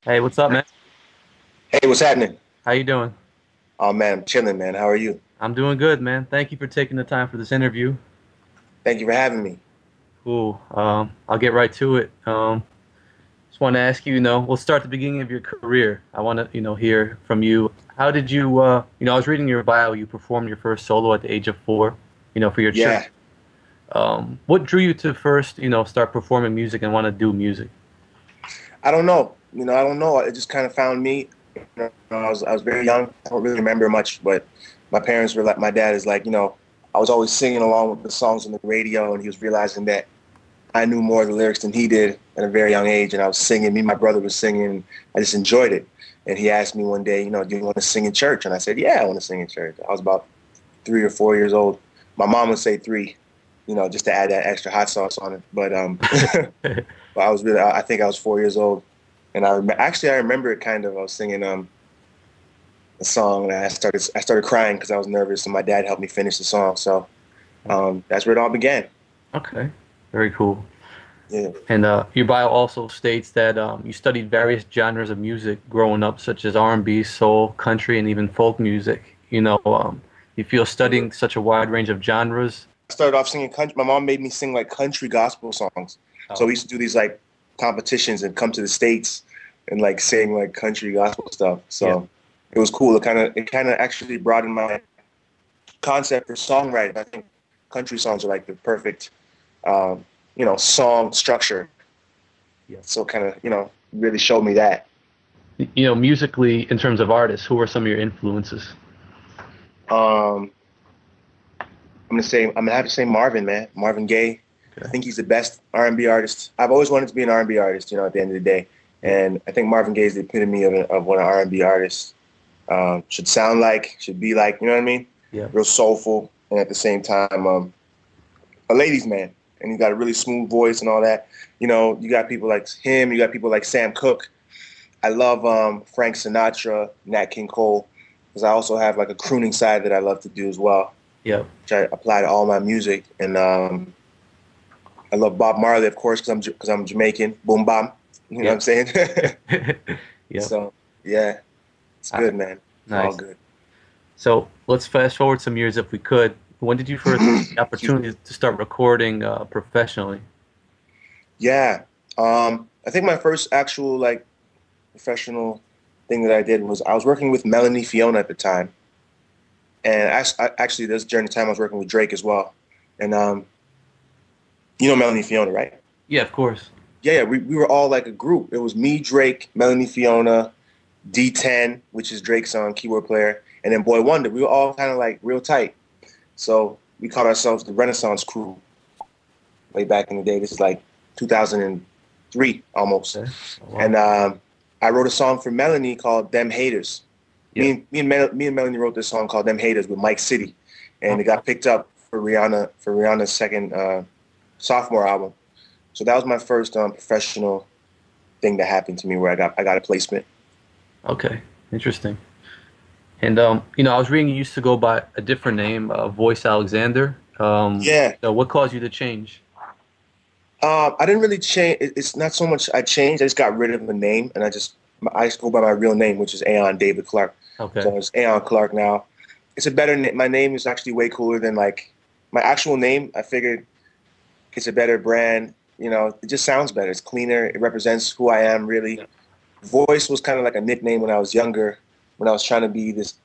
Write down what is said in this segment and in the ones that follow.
Hey, what's up, man? Hey, what's happening? How you doing? Oh man, I'm chilling, man. How are you? I'm doing good, man. Thank you for taking the time for this interview. Thank you for having me. Cool. I'll get right to it. Just want to ask you, we'll start at the beginning of your career. I want to, hear from you. How did you, I was reading your bio. You performed your first solo at the age of 4, for your church. Yeah, What drew you to first, start performing music and want to do music? I don't know. I don't know. It just kind of found me. I was very young. I don't really remember much, but my parents were like, my dad is like, I was always singing along with the songs on the radio, and he was realizing that I knew more of the lyrics than he did at a very young age, and I was singing. Me and my brother was singing. And I just enjoyed it. And he asked me one day, do you want to sing in church? And I said, yeah, I want to sing in church. I was about 3 or 4 years old. My mom would say three, just to add that extra hot sauce on it. But I was really, I think I was 4 years old, and I remember it kind of. I was singing a song, and I started crying because I was nervous, and my dad helped me finish the song. So that's where it all began. Okay, very cool. Yeah, And your bio also states that you studied various genres of music growing up, such as R&B, soul, country, and even folk music. You feel studying such a wide range of genres. I started off singing country. My mom made me sing like country gospel songs. So Oh, we used to do these like competitions and come to the States and like sing like country gospel stuff. yeah, So it was cool. It kind of actually broadened my concept for songwriting. I think country songs are like the perfect, song structure. yeah. So kind of, really showed me that. Musically, in terms of artists, who are some of your influences? Um, I'm gonna have to say Marvin, man, Marvin Gaye. I Okay. think he's the best R&B artist. I've always wanted to be an R&B artist, at the end of the day. Yeah, And I think Marvin Gaye is the epitome of what an R&B artist should sound like, should be like. You know what I mean? yeah, Real soulful, and at the same time, a ladies' man. And he's got a really smooth voice and all that. You got people like him. You got people like Sam Cooke. I love Frank Sinatra, Nat King Cole, because I also have like a crooning side that I love to do as well, yeah, which I apply to all my music. And I love Bob Marley, of course, because I'm Jamaican. Boom bam. You know what yeah, I'm saying? yeah. So yeah, it's I, good, man. It's all nice. good. So let's fast forward some years if we could. When did you first get the Excuse me. opportunity to start recording professionally? Yeah. I think my first actual like professional thing that I did was I was working with Melanie Fiona at the time, and actually this during the time I was working with Drake as well. And you know Melanie Fiona, right? Yeah, of course. Yeah, we were all like a group. It was me, Drake, Melanie Fiona, D10, which is Drake's keyboard player, and then Boy Wonder. We were all kind of like real tight. So we called ourselves the Renaissance Crew way back in the day. This is like 2003 almost. Okay. Oh, And wow. I wrote a song for Melanie called "Them Haters." Me Yeah. and me and, me and Melanie wrote this song called "Them Haters" with Mike City, and it Okay. got picked up for Rihanna's second sophomore album. So that was my first professional thing that happened to me where I got a placement. Okay. Interesting. And I was reading you used to go by a different name, Voice Alexander. Yeah, So what caused you to change? I didn't really change. It's not so much I changed. I just got rid of the name, and I just go by my real name, which is Aion David Clarke. Okay. So it's Aion Clarke now. It's a better name. My name is actually way cooler than like my actual name. I figured it's a better brand. It just sounds better. It's cleaner. It represents who I am really. Yeah. Voice was kind of like a nickname when I was younger, when I was trying to be this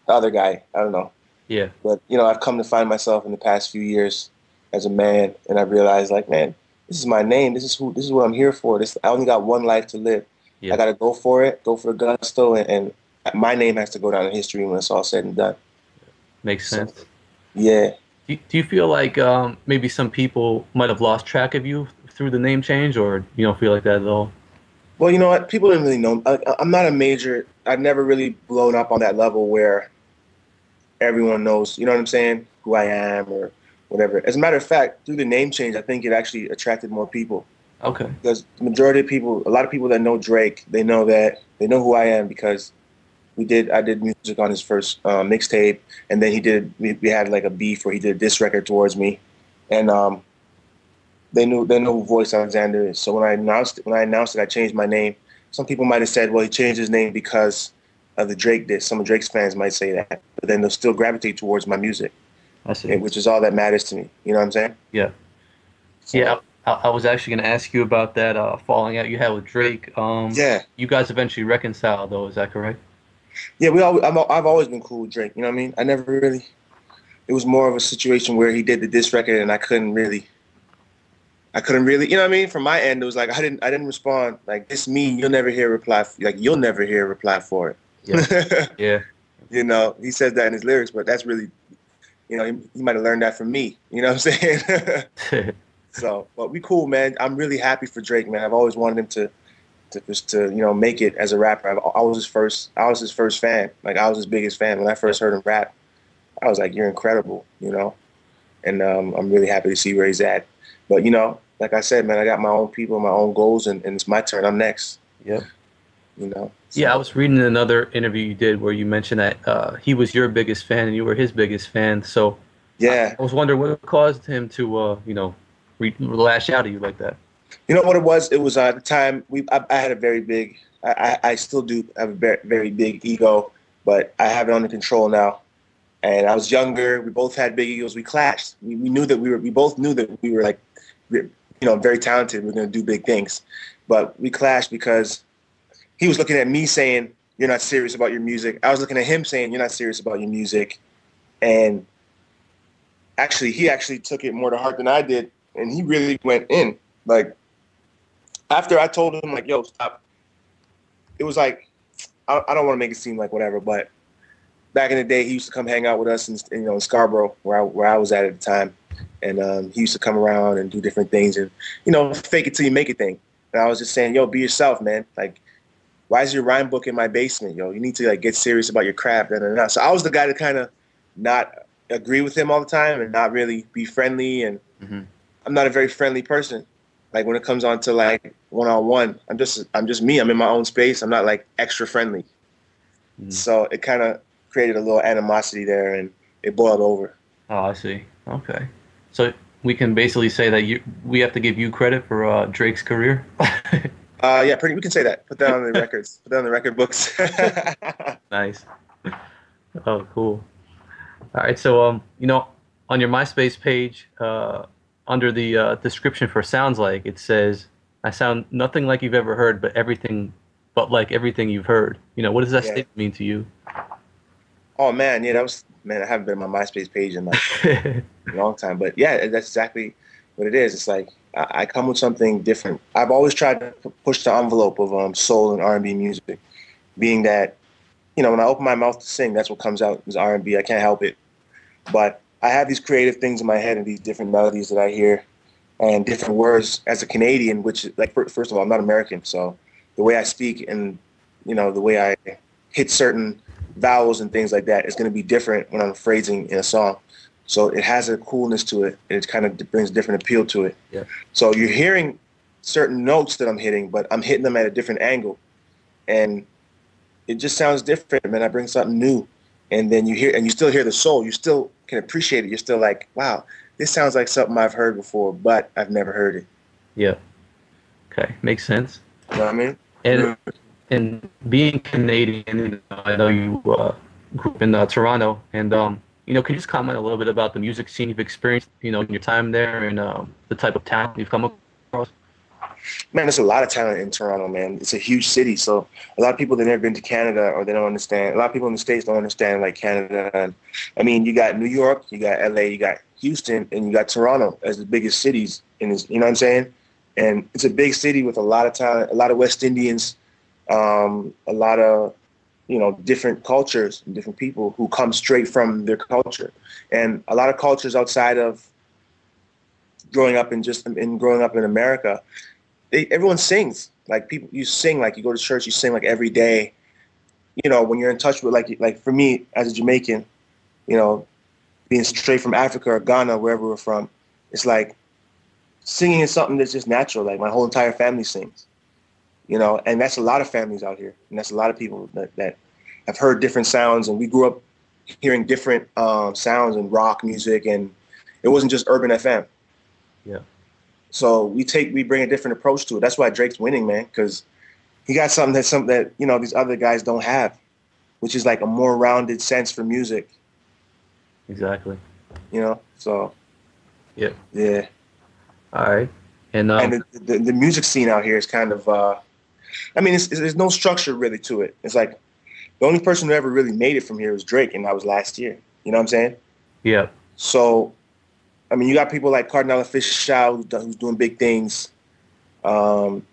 other guy. I don't know. Yeah. But I've come to find myself in the past few years as a man, and I realized like, man, this is my name. This is what I'm here for. I only got one life to live. I Yeah. got to go for it, go for the gusto, and my name has to go down in history when it's all said and done. Makes So sense. yeah. Do you feel like maybe some people might have lost track of you through the name change, or you don't feel like that at all? Well, you know what? People didn't really know. I'm not a major. I've never really blown up on that level where everyone knows. You know what I'm saying? Who I am or whatever. As a matter of fact, through the name change, I think it actually attracted more people. Okay. Because the majority of people, a lot of people that know Drake, they know who I am because I did music on his first mixtape, and then we had like a beef where he did this record towards me, and they know who Voice Alexander is. So when I announced it, I changed my name. some people might have said, well, he changed his name because of the Drake diss. Some of Drake's fans might say that, but then they'll still gravitate towards my music, I see. which is all that matters to me. You know what I'm saying? Yeah. Yeah, So I was actually going to ask you about that falling out you had with Drake. yeah, You guys eventually reconciled, though. Is that correct? yeah. I've always been cool with Drake. You know what I mean? I never really. It was more of a situation where he did the diss record, and I couldn't really, you know what I mean? From my end, it was like I didn't respond. Like, this me, you'll never hear a reply. Like, you'll never hear a reply for Yeah. it. Yeah. You know, he says that in his lyrics, but that's really, you know, he might have learned that from me. You know what I'm saying? So, but we cool, man. I'm really happy for Drake, man. I've always wanted him to you know, make it as a rapper. I was his first fan. Like, I was his biggest fan when I first heard him rap. I was like, you're incredible, you know. And I'm really happy to see where he's at. But you know, like I said, man, I got my own people, my own goals, and it's my turn. I'm next. Yep. You know. So. Yeah, I was reading another interview you did where you mentioned that he was your biggest fan and you were his biggest fan. So Yeah. I was wondering what caused him to, you know, lash out at you like that. You know what it was? It was at the time I had a very big. I still do have a very, very big ego, but I have it under control now. And I was younger. We both had big egos. We clashed. We knew that we both knew that we were like, you know, very talented. We were going to do big things, but we clashed because he was looking at me saying, "You're not serious about your music." I was looking at him saying, "You're not serious about your music," and he actually took it more to heart than I did, and he really went in. Like, after I told him, like, "Yo, stop," it was like, I don't want to make it seem like whatever, but back in the day, he used to come hang out with us in Scarborough, where I was at the time, and he used to come around and do different things, and you know, fake it till you make it thing. And I was just saying, "Yo, be yourself, man. Like, why is your rhyme book in my basement? Yo, you need to like get serious about your craft." So I was the guy to kind of not agree with him all the time and not really be friendly. And I'm not a very friendly person. Like, when it comes on to like one-on-one, I'm just me. I'm in my own space. I'm not like extra friendly. So it kind of created a little animosity there, and it boiled over. Oh, I see. Okay. So we can basically say that we have to give you credit for Drake's career. Yeah, we can say that. Put that on the records. Put that on the record books. Nice. Oh, cool. All right. So, you know, on your MySpace page, under the description for Sounds Like, it says, "I sound nothing like you've ever heard, but like everything you've heard." You know, what does that statement mean to you? Oh man, yeah, I haven't been on my MySpace page in like a long time, but yeah, that's exactly what it is. It's like I come with something different. I've always tried to push the envelope of soul and R&B music, being that, you know, when I open my mouth to sing, that's what comes out is R&B. I can't help it, but I have these creative things in my head and these different melodies that I hear and different words as a Canadian, which, like, first of all, I'm not American, so the way I speak and, you know, the way I hit certain vowels and things like that is going to be different when I'm phrasing in a song. So it has a coolness to it, and it kind of brings different appeal to it. Yeah. So you're hearing certain notes that I'm hitting, but I'm hitting them at a different angle, and it just sounds different, man. I bring something new, and then you still hear the soul. You still can appreciate it. You're still like, wow, this sounds like something I've heard before, but I've never heard it. Yeah. Okay. Makes sense. You know what I mean? And being Canadian, you know, I know you grew up in Toronto, and you know, can you just comment a little bit about the music scene you've experienced, you know, in your time there, and the type of talent you've come across? Man, there's a lot of talent in Toronto, man. It's a huge city, so a lot of people that never been to Canada or they don't understand. A lot of people in the States don't understand like Canada. And I mean, you got New York, you got LA, you got Houston, and you got Toronto as the biggest cities in this. You know what I'm saying? And it's a big city with a lot of talent, a lot of West Indians. A lot of, you know, different cultures and different people who come straight from their culture, and a lot of cultures outside of growing up in America. Everyone sings. Like, people, you sing, like you go to church, you sing like every day. You know, when you're in touch with like for me as a Jamaican, you know, being straight from Africa or Ghana, wherever we're from, it's like singing is something that's just natural. Like, my whole entire family sings. You know, and that's a lot of families out here, and that's a lot of people that have heard different sounds, and we grew up hearing different sounds and rock music, and it wasn't just urban FM. Yeah. So we bring a different approach to it. That's why Drake's winning, man, because he got something that you know these other guys don't have, which is like a more rounded sense for music. Exactly. You know, so Yep. yeah. All right. And And the music scene out here is kind of, I mean, there's no structure really to it. It's like the only person who ever really made it from here was Drake, and that was last year. You know what I'm saying? yeah. So, I mean, you got people like Cardinal Official who's doing big things. Um,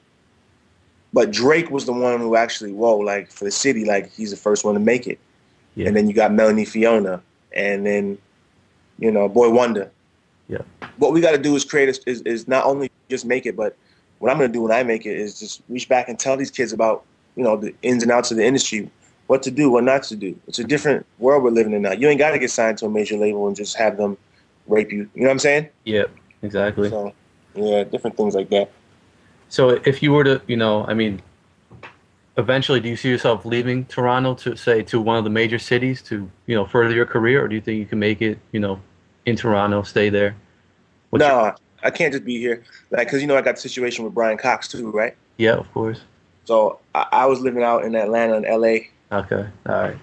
but Drake was the one who actually, whoa, like for the city, like he's the first one to make it. Yeah. And then you got Melanie Fiona, and then, you know, Boy Wonder. Yeah. What we got to do is create is not only just make it, but what I'm going to do when I make it is just reach back and tell these kids about, you know, the ins and outs of the industry, what to do, what not to do. It's a different world we're living in now. You ain't got to get signed to a major label and just have them rape you. You know what I'm saying? Yep. Exactly. So, yeah, different things like that. So if you were to, you know, I mean, eventually, do you see yourself leaving Toronto to say to one of the major cities to, you know, further your career, or do you think you can make it, you know, in Toronto, stay there? What's your... No, I can't just be here. Like, because, you know, I got the situation with Brian Cox, too, right? Yeah, of course. So I was living out in Atlanta and LA Okay. All right.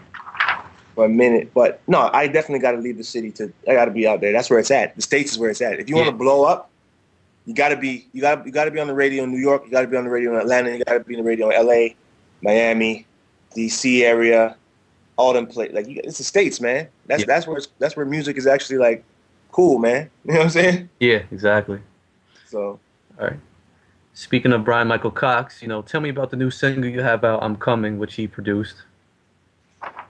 for a minute. But no, I definitely got to leave the city I got to be out there. That's where it's at. The States is where it's at. If you want to blow up, you got to be on the radio in New York. You got to be on the radio in Atlanta. You got to be on the radio in LA, Miami, DC area, all them places. Like, it's the States, man. That's where music is actually like cool, man. You know what I'm saying? Yeah, exactly. So, all right. Speaking of Bryan-Michael Cox, you know, tell me about the new single you have out, "I'm Coming," which he produced.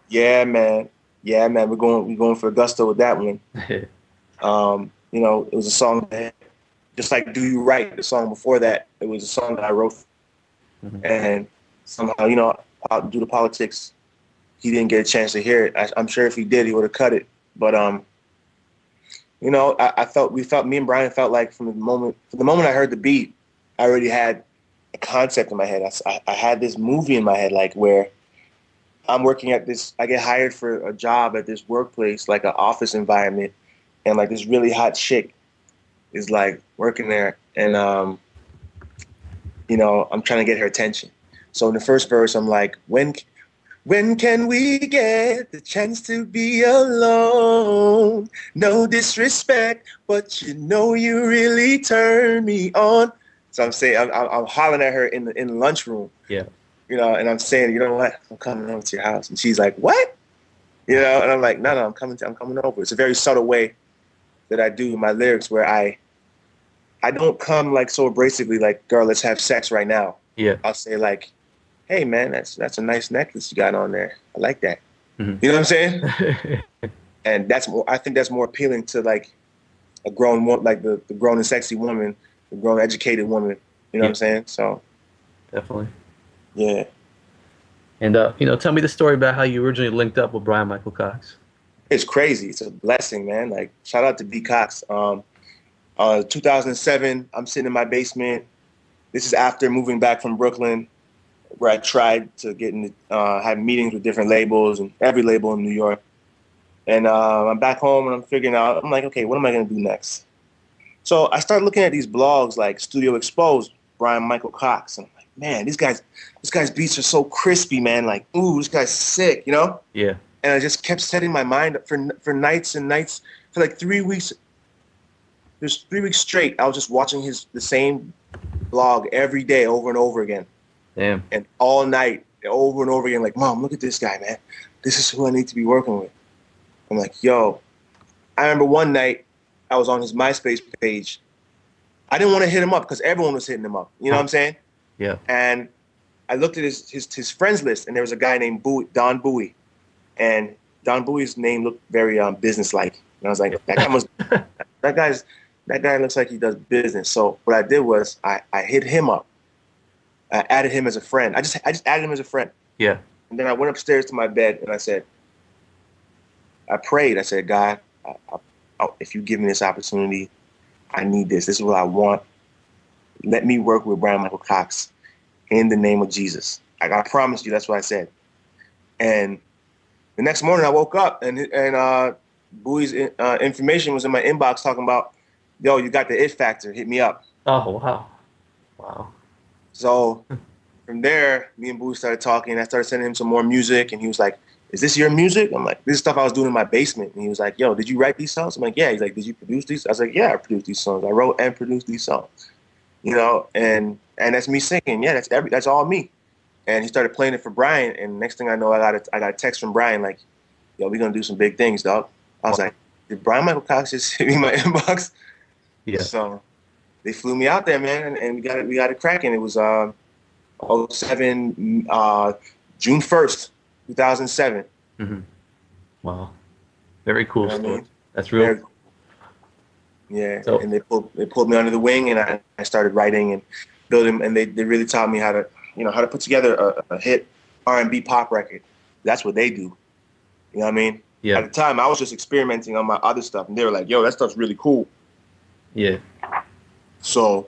yeah, man. Yeah, man. We're going for gusto with that one. You know, it was a song that, just like "Do You Right," the song before that, it was a song that I wrote, and somehow, you know, due to politics, he didn't get a chance to hear it. I'm sure if he did, he would have cut it. But you know, me and Brian felt like from the moment I heard the beat, I already had a concept in my head. I had this movie in my head, like where I'm working at this, I get hired for a job at this workplace, like an office environment, and like this really hot chick is like working there, and you know, I'm trying to get her attention. So in the first verse, I'm like, when can we get the chance to be alone? No disrespect, but you know you really turn me on. So I'm saying, I'm hollering at her in the lunchroom. Yeah. You know, and I'm saying, you know what? I'm coming over to your house, and she's like, what? You know, and I'm like, no, I'm coming over. It's a very subtle way that I do my lyrics, where I don't come like so abrasively, like, girl, let's have sex right now. Yeah. I'll say like, hey man, that's a nice necklace you got on there. I like that. Mm-hmm. You know what I'm saying? And I think that's more appealing to like a grown woman, like the grown and sexy woman, the grown educated woman. You know what I'm saying? So definitely. Yeah. And you know, tell me the story about how you originally linked up with Bryan-Michael Cox. It's crazy. It's a blessing, man. Like, shout out to B Cox. 2007, I'm sitting in my basement. This is after moving back from Brooklyn, where I tried to get in, have meetings with different labels and every label in New York. And I'm back home and I'm figuring out, I'm like, okay, what am I going to do next? So I started looking at these blogs like Studio Exposed, Bryan-Michael Cox. And I'm like, man, this guy's beats are so crispy, man. Like, ooh, this guy's sick, you know? Yeah. And I just kept setting my mind up for nights and nights, for like 3 weeks. There's 3 weeks straight. I was just watching the same blog every day over and over again. Damn. And all night, over and over again, like, Mom, look at this guy, man. This is who I need to be working with. I'm like, yo. I remember one night I was on his Myspace page. I didn't want to hit him up because everyone was hitting him up. You know what I'm saying? Yeah. And I looked at his friends list, and there was a guy named Don Bowie. And Don Bowie's name looked very business-like. And I was like, that guy looks like he does business. So what I did was I hit him up. I added him as a friend. I just added him as a friend. Yeah. And then I went upstairs to my bed and I prayed. I said, God, if you give me this opportunity, I need this. This is what I want. Let me work with Bryan-Michael Cox in the name of Jesus. I promise you, that's what I said. And the next morning I woke up and Bowie's information was in my inbox talking about, yo, you got the it factor. Hit me up. Oh, wow. Wow. So from there, me and Boo started talking. I started sending him some more music, and he was like, "Is this your music?" I'm like, "This is stuff I was doing in my basement." And he was like, "Yo, did you write these songs?" I'm like, "Yeah." He's like, "Did you produce these?" I was like, "Yeah, I produced these songs. I wrote and produced these songs." You know, and that's me singing. Yeah, that's all me. And he started playing it for Bryan, and next thing I know, I got a text from Bryan like, "Yo, we're gonna do some big things, dog." I was like, "Did Bryan-Michael Cox just hit me in my inbox?" Yeah. So they flew me out there, man, and we got it cracking. It was '07, June 1st, 2007. Hmm. Wow. Very cool You know what I story. mean? That's real. Very, yeah, So, and they pulled me under the wing, and I started writing and building, and they really taught me how to, you know, how to put together a hit R&B pop record. That's what they do. You know what I mean? yeah. At the time, I was just experimenting on my other stuff, and they were like, "Yo, that stuff's really cool." Yeah. So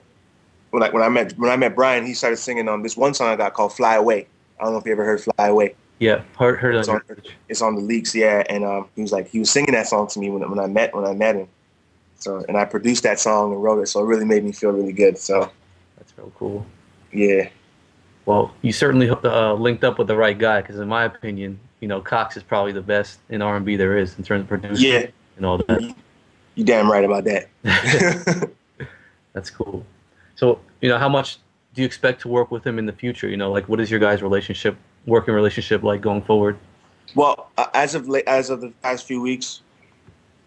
when I met Bryan, he started singing on this one song I got called "Fly Away." I don't know if you ever heard "Fly Away." Yeah. Heard on It's on your page. it's on the leaks, yeah. And he was singing that song to me when I met him. So and I produced that song and wrote it, so it really made me feel really good. So That's real cool. yeah, Well, you certainly linked up with the right guy because, in my opinion, Cox is probably the best in R&B there is in terms of producing yeah, and all that. you damn right about that. That's cool. So, how much do you expect to work with him in the future? Like, what is your guys' working relationship like going forward? Well, as of the past few weeks,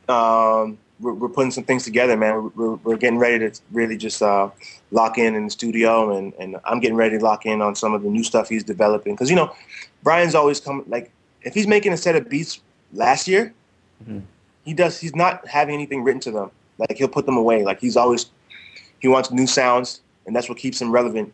we're putting some things together, man. We're getting ready to really just lock in the studio, and I'm getting ready to lock in on some of the new stuff he's developing. Because Bryan's always come like if he's making a set of beats last year, Hmm. he's not having anything written to them. Like he'll put them away. Like he wants new sounds, and that's what keeps him relevant,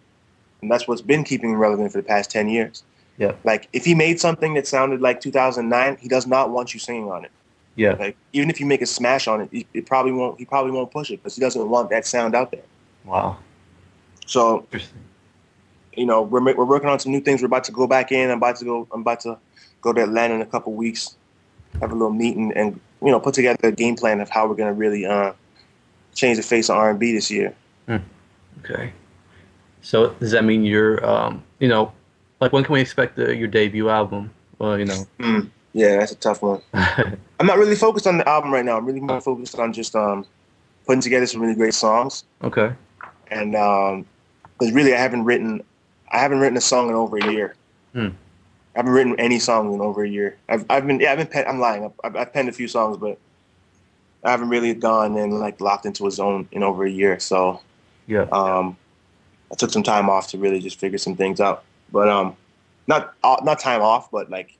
and that's what's been keeping him relevant for the past 10 years. Yeah. Like if he made something that sounded like 2009, he does not want you singing on it. Yeah. Like even if you make a smash on it, it probably won't. He probably won't push it because he doesn't want that sound out there. Wow. So Interesting. we're working on some new things. We're about to go back in. I'm about to go to Atlanta in a couple weeks. Have a little meeting and put together a game plan of how we're gonna really change the face of R&B this year. Hmm. Okay. So does that mean you're, like when can we expect your debut album? Well, Yeah, that's a tough one. I'm not really focused on the album right now. I'm really more focused on just putting together some really great songs. Okay. And because really, I haven't written a song in over a year. Hmm. I haven't written any songs in over a year. I'm lying. I've penned a few songs, but I haven't really gone and like locked into a zone in over a year. So Yeah. I took some time off to really just figure some things out. But not time off, but like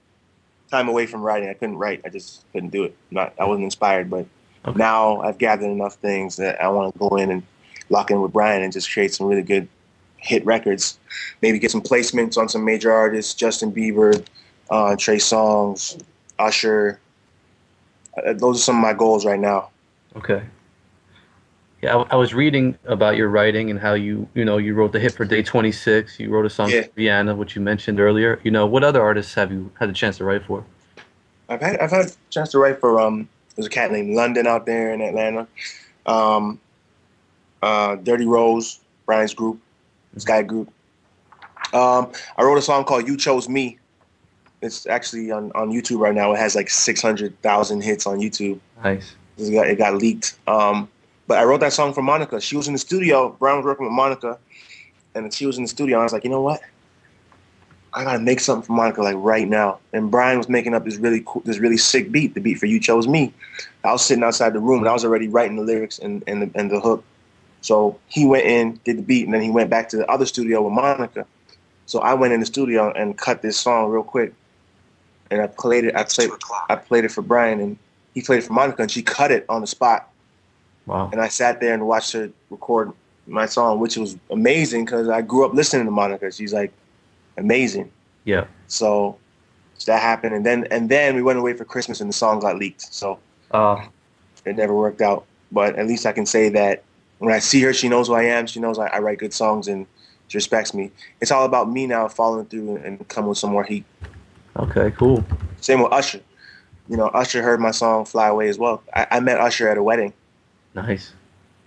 time away from writing. I couldn't write. I just couldn't do it. I wasn't inspired. But Okay. now I've gathered enough things that I want to go in and lock in with Bryan and just create some really good hit records. Maybe get some placements on some major artists: Justin Bieber, Trey Songz, Usher. Those are some of my goals right now. Okay. Yeah, I was reading about your writing and how you wrote the hit for Day 26. You wrote a song Yeah. for Rihanna, which you mentioned earlier. What other artists have you had a chance to write for? I've had a chance to write for there's a cat named London out there in Atlanta. Um, Dirty Rose, Brian's group, Sky Group. I wrote a song called "You Chose Me." It's actually on YouTube right now. It has like 600,000 hits on YouTube. Nice. It got leaked. But I wrote that song for Monica. She was in the studio. Brian was working with Monica, and she was in the studio. And I was like, you know what? I gotta make something for Monica like right now. And Brian was making up this really cool, this really sick beat, the beat for "You Chose Me." I was sitting outside the room, and I was already writing the lyrics and the hook. So he went in, did the beat, and then he went back to the other studio with Monica. So I went in the studio and cut this song real quick, and I played it. I played it for Brian, and he played it for Monica, and she cut it on the spot. Wow. And I sat there and watched her record my song, which was amazing because I grew up listening to Monica. She's like amazing. Yeah. So that happened, and then we went away for Christmas, and the song got leaked. So it never worked out. But at least I can say that when I see her, she knows who I am. She knows I write good songs, and she respects me. It's all about me now following through and coming with some more heat. Okay, cool. Same with Usher. Usher heard my song "Fly Away" as well. I met Usher at a wedding. Nice.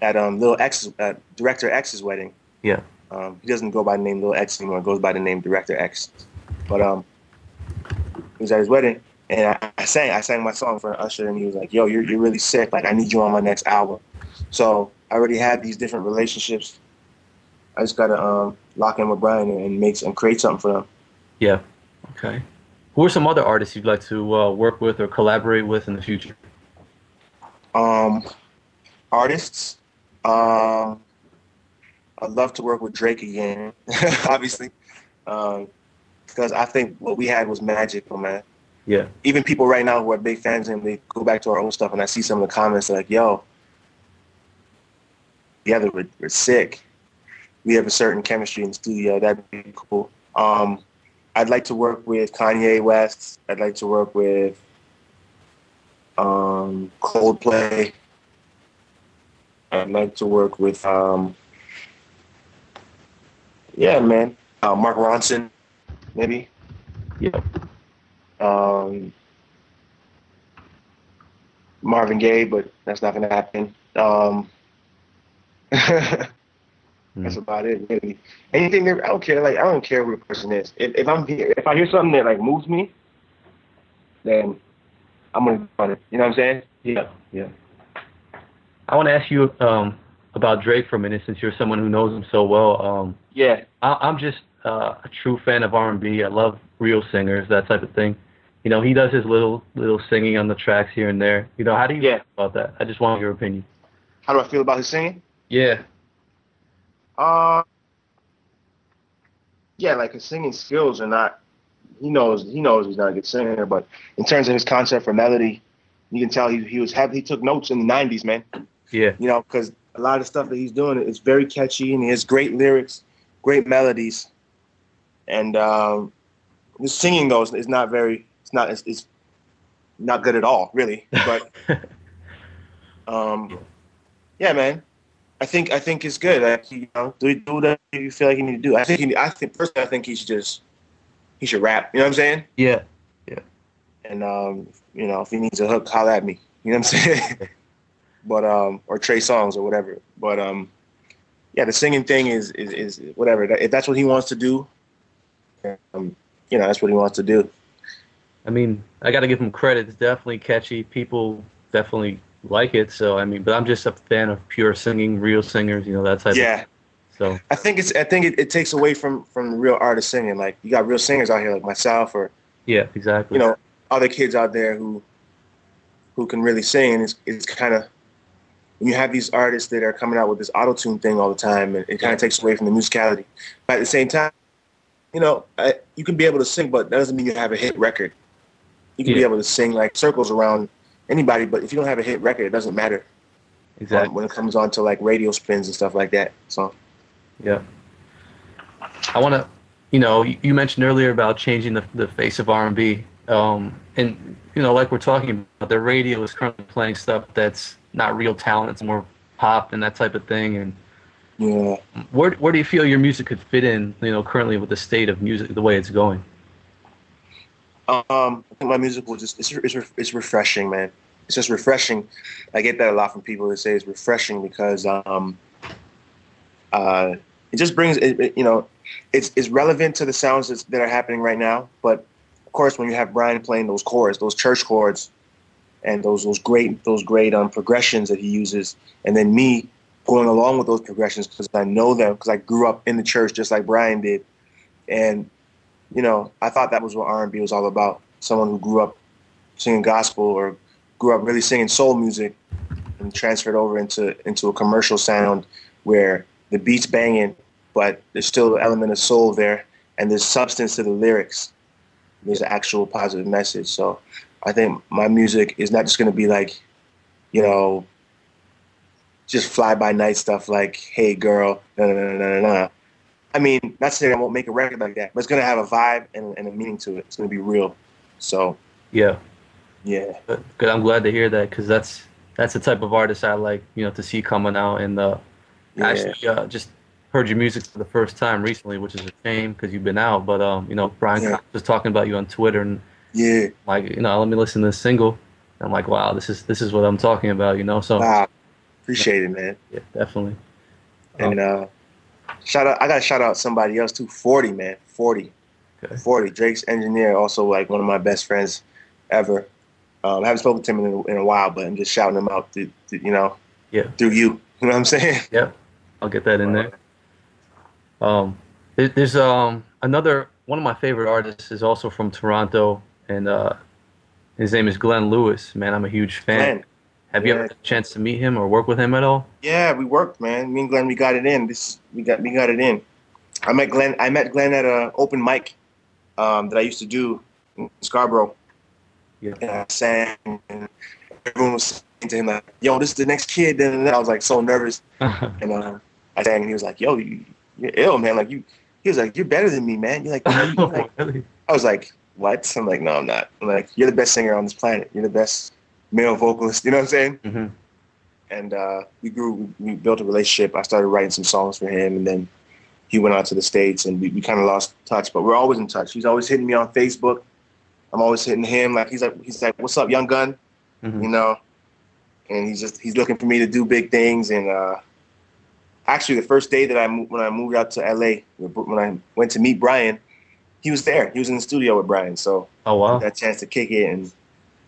At Director X's wedding. Yeah. He doesn't go by the name Lil X anymore. He goes by the name Director X. But he was at his wedding, and I sang my song for Usher, and he was like, "Yo, you're really sick. Like, I need you on my next album." So I already had these different relationships. I just gotta lock in with Bryan and create something for them. Yeah. Okay. Who are some other artists you'd like to work with or collaborate with in the future? Um, Artists. I'd love to work with Drake again, obviously, because I think what we had was magical, man. Yeah. Even people right now who are big fans of him, they go back to our old stuff, and I see some of the comments like, "Yo, together we're sick. We have a certain chemistry in the studio. That'd be cool." I'd like to work with Kanye West. I'd like to work with Coldplay. I'd like to work with yeah, man, Mark Ronson, maybe. Yeah. Marvin Gaye, but that's not gonna happen. That's about it, really. Anything that I don't care. Like, I don't care who the person is. If I hear something that like moves me, then I'm gonna do it. You know what I'm saying? Yeah. Yeah. I want to ask you about Drake for a minute, since you're someone who knows him so well. Yeah. I'm just a true fan of R&B. I love real singers, that type of thing. You know, he does his little singing on the tracks here and there. You know, how do you feel about that? I just want your opinion. How do I feel about his singing? Yeah. Yeah, like his singing skills are not. He knows he's not a good singer, but in terms of his concept for melody, you can tell he took notes in the '90s, man. Yeah. You know, because a lot of stuff that he's doing is very catchy, and he has great lyrics, great melodies, and the singing though is not very. It's not good at all, really. But yeah, man. I think it's good. Like, you know, do whatever you feel like you need to do. I think personally, I think he should rap. You know what I'm saying? Yeah. Yeah. And you know, if he needs a hook, holler at me. You know what I'm saying? But or Trey Songz or whatever. But yeah, the singing thing is whatever. If that's what he wants to do, you know, that's what he wants to do. I mean, I got to give him credit. It's definitely catchy. People definitely like it. So I mean, but I'm just a fan of pure singing, real singers. You know, that type of thing. So I think it takes away from the real artist singing. Like, you got real singers out here like myself, or yeah, exactly. You know, other kids out there who can really sing. And it's kind of, when you have these artists that are coming out with this auto-tune thing all the time, and it kind of takes away from the musicality. But at the same time, you know, you can be able to sing, but that doesn't mean you have a hit record. You can be able to sing like circles around anybody, but if you don't have a hit record, it doesn't matter. Exactly. When it comes on to like radio spins and stuff like that. So yeah, I want to, you know, you mentioned earlier about changing the face of R&B, and you know, like we're talking about, the radio is currently playing stuff that's not real talent. It's more pop and that type of thing. And yeah, where do you feel your music could fit in, you know, currently with the state of music, the way it's going? I think my music will just it's refreshing, man. It's just refreshing. I get that a lot from people that say it's refreshing because it just brings it, you know, it's relevant to the sounds that are happening right now. But of course, when you have Bryan playing those chords, those church chords, and those great progressions that he uses, and then me going along with those progressions because I know them, because I grew up in the church just like Bryan did, and you know, I thought that was what R&B was all about. Someone who grew up singing gospel or grew up really singing soul music and transferred over into a commercial sound where the beat's banging, but there's still an element of soul there, and there's substance to the lyrics. There's an actual positive message. So I think my music is not just going to be like, you know, just fly-by-night stuff like, hey, girl, na-na-na-na-na. I mean, not saying I won't make a record like that, but it's going to have a vibe and a meaning to it. It's going to be real. So yeah. Good. I'm glad to hear that, because that's the type of artist I like, you know, to see coming out. And actually just heard your music for the first time recently, which is a shame because you've been out. But you know, Bryan Cox was talking about you on Twitter, and like, you know, let me listen to this single. I'm like, wow, this is what I'm talking about, you know. So wow, appreciate it, man. Yeah, definitely. And Shout out, I gotta shout out somebody else too. 40, man. 40. Okay. 40. Drake's engineer, also like one of my best friends ever. I haven't spoken to him in a while, but I'm just shouting him out, Yeah. through you. You know what I'm saying? Yep. I'll get that in there. There's another one of my favorite artists is also from Toronto, and his name is Glenn Lewis. Man, I'm a huge fan. Glenn. Have you ever Yeah. had a chance to meet him or work with him at all? Yeah, we worked, man. Me and Glenn, we got it in. We got it in. I met Glenn at a open mic that I used to do in Scarborough. Yeah. And I sang, and everyone was saying to him like, "Yo, this is the next kid." And I was like so nervous, and I sang, and he was like, "Yo, you're ill, man. Like you." He was like, "You're better than me, man. You're like." Really? I was like, "What?" I'm like, "No, I'm not." I'm like, "You're the best singer on this planet. You're the best male vocalist." You know what I'm saying? Hmm. And we built a relationship. I started writing some songs for him, and then he went out to the States, and we kind of lost touch, but we're always in touch. He's always hitting me on Facebook. I'm always hitting him. Like he's like, "What's up, young gun?" Hmm. You know, and he's looking for me to do big things. And actually, the first day that when I moved out to LA, when I went to meet Bryan, he was there. He was in the studio with Bryan, so Oh I wow. got a chance to kick it and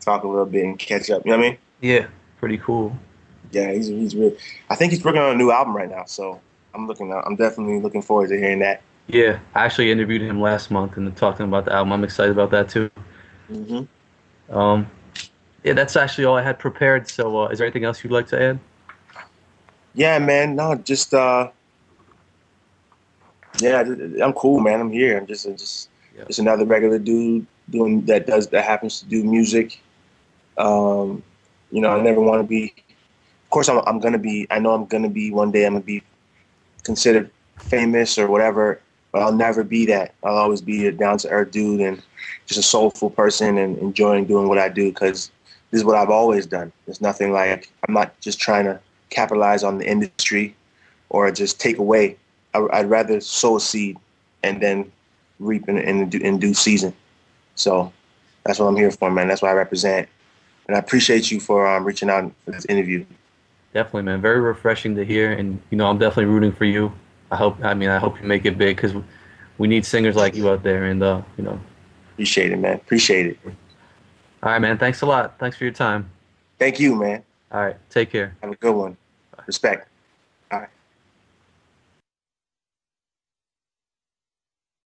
talk a little bit and catch up. You know what I mean? Yeah. Pretty cool. Yeah, he's really. I think he's working on a new album right now, so I'm definitely looking forward to hearing that. Yeah. I actually interviewed him last month and talking about the album. I'm excited about that too. Hmm. Um, yeah, that's actually all I had prepared. So, is there anything else you'd like to add? Yeah, man. No, just yeah, I'm cool, man. I'm here. I'm Yeah. just another regular dude that happens to do music. Um, I never want to be. Of course, I'm gonna be. I know I'm gonna be one day. I'm gonna be considered famous or whatever, but I'll never be that. I'll always be a down to earth dude and just a soulful person and enjoying doing what I do because this is what I've always done. It's nothing like I'm not just trying to capitalize on the industry or just take away. I'd rather sow a seed and then reap in due season. So that's what I'm here for, man. That's what I represent. And I appreciate you for reaching out for this interview. Definitely, man. Very refreshing to hear, and I'm definitely rooting for you. I hope you make it big because we need singers like you out there. And Appreciate it, man. Appreciate it. all right, man. Thanks a lot. Thanks for your time. Thank you, man. All right, take care. Have a good one. Respect.